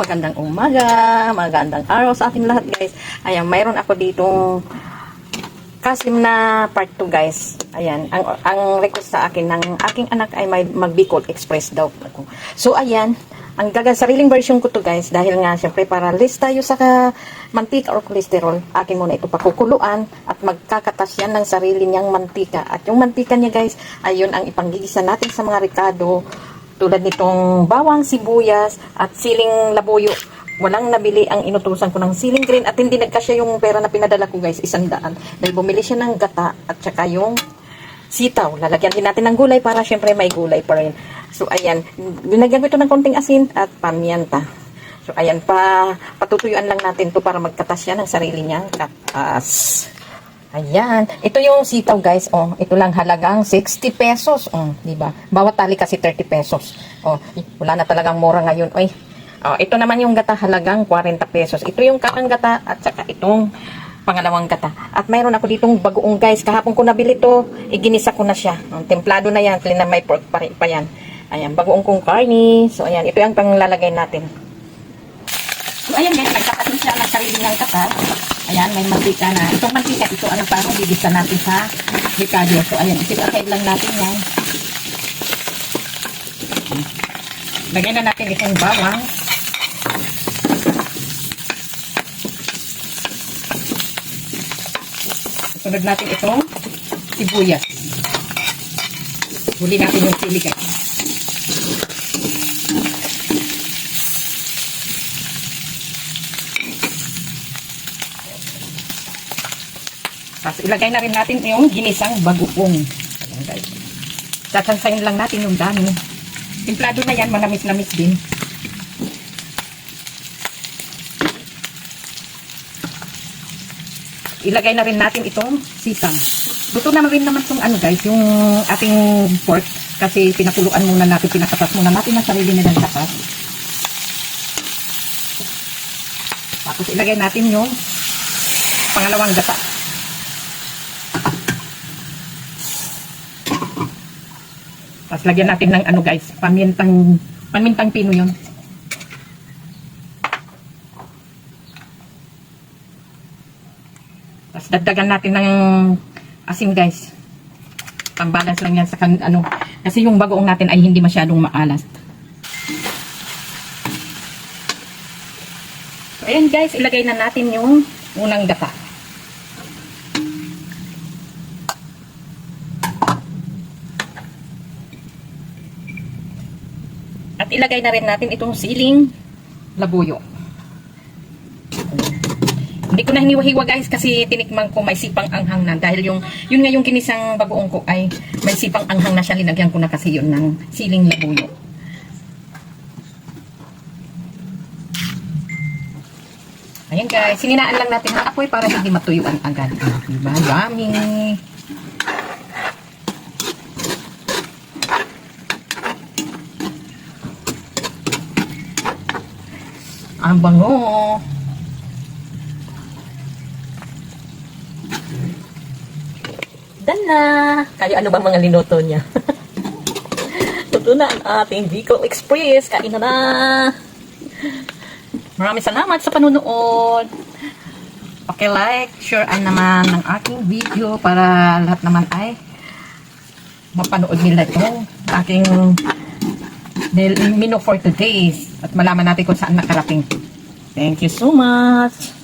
magandang umaga, magandang araw sa ating lahat guys. Ayan, mayroon ako ditong kasim na part 2 guys. Ayan, ang request sa akin ng aking anak ay may mag-Bicol Express daw. So ayan, ang sariling version ko to guys, dahil nga syempre para less tayo sa mantika or cholesterol, akin muna ito pakukuluan at magkakatas yan ng sarili niyang mantika. At yung mantika niya guys, ayun ang ipanggigisa natin sa mga ricado, tulad nitong bawang, sibuyas at siling labuyo. Walang nabili ang inutusan ko ng siling green at hindi nagkasya yung pera na pinadala ko guys, 100. Dahil bumili siya ng gata at saka yung sitaw. Lalagyan din natin ng gulay para syempre may gulay pa rin. So ayan, linagyan ko ito ng konting asin at pamyanta. So ayan, patutuyuan lang natin to para magkatas siya ng sarili niyang katas. Ayan, ito yung sitaw guys. Oh, ito lang halagang 60 pesos. Oh, di ba? Bawat tali kasi 30 pesos. Oh, wala na talagang mura ngayon. Oy. Oh, ito naman yung gata halagang 40 pesos. Ito yung kakang gata at saka itong pangalawang gata. At mayroon ako ditong bagoong guys. Kahapon ko nabili to, iginisa ko na siya. Templado na yan, clean na may pork pa yan. Ayan, bagoong kong karni. So ayan, ito yung panglalagay natin. So ayan guys, nagkakasin siya ng sarili ng kata. Ayan, may mantika na. Itong mantika, ito ano pa, bibisa natin sa ricado. So ayan, isip-aside lang natin yan. Lagyan na natin itong bawang. Sunod natin itong sibuyas. Huli natin yung sili guys. Tapos ilagay na rin natin yung ginisang bagoong. Ayan guys. Sasansayin lang natin yung dami. Timplado na yan, manamis-namis din. Ilagay na rin natin itong sisang. Luto na rin naman itong ano guys, yung ating pork. Kasi pinakuluan muna natin, pinakatas muna natin ang sarili nilang katas. Tapos ilagay natin yung pangalawang gata. Tapos lagyan natin ng ano guys, pamintang pino yun. Tapos dagdagan natin ng asin guys. Pang-balance lang yan sa ano. Kasi yung bagoong natin ay hindi masyadong maalas. So ayan guys, ilagay na natin yung unang gata. At ilagay na rin natin itong siling labuyo. Hindi ko na hiniwa-hiwa guys kasi tinikman ko may sipang anghang na. Dahil yun nga yung kinisang bagoong ko ay may sipang anghang na siya. Linagyan ko na kasi yun ng siling labuyo. Ayan guys, sininaan lang natin ng apoy para hindi matuyuan agad. Diba? Yummy! Ang bango. Dan na. Kayo ano ba mga linuto niya? Ito na ang ating Bicol Express. Kain na na. Maraming salamat sa panunood. Paki-like, share naman ng aking video para lahat naman ay mapanood nila itong aking menu for today at malaman natin kung saan nakarating. Thank you so much.